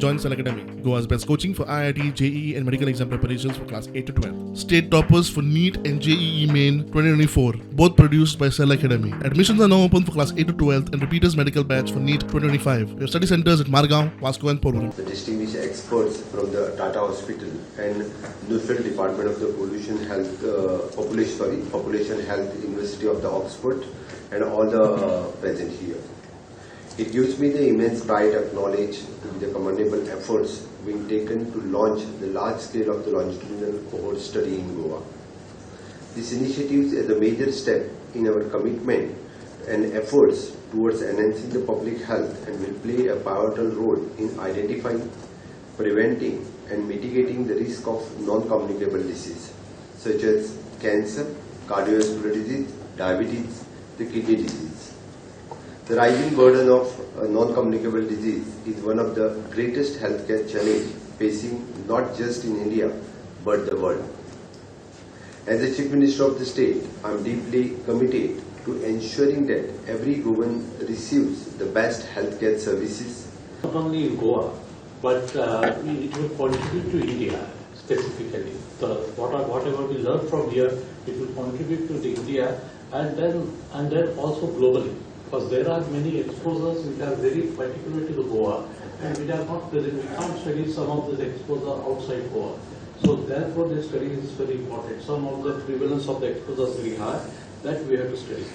Join Cell Academy, Goa's best coaching for IIT, JEE and medical exam preparations for class 8 to 12. State toppers for NEET and JEE Main 2024, both produced by Cell Academy. Admissions are now open for class 8 to 12 and repeaters medical batch for NEET 2025. We have study centers at Margao, Vasco and Porvorim. The distinguished experts from the Tata Hospital and Nuffield Department of the Population Health University of the Oxford and all the present here. It gives me the immense pride to acknowledge the commendable efforts being taken to launch the large scale of the Longitudinal Cohort Study in Goa. This initiative is a major step in our commitment and efforts towards enhancing the public health and will play a pivotal role in identifying, preventing and mitigating the risk of non-communicable disease such as cancer, cardiovascular disease, diabetes, the kidney disease. The rising burden of non-communicable disease is one of the greatest healthcare challenges facing not just in India but the world. As the Chief Minister of the state, I am deeply committed to ensuring that every woman receives the best healthcare services. Not only in Goa, but it will contribute to India specifically. Whatever we learn from here, it will contribute to the India and then also globally. Because there are many exposures which are very particular to the Goa and we can't study some of these exposures outside Goa. So therefore this study is very important. Some of the prevalence of the exposures we have that we have to study.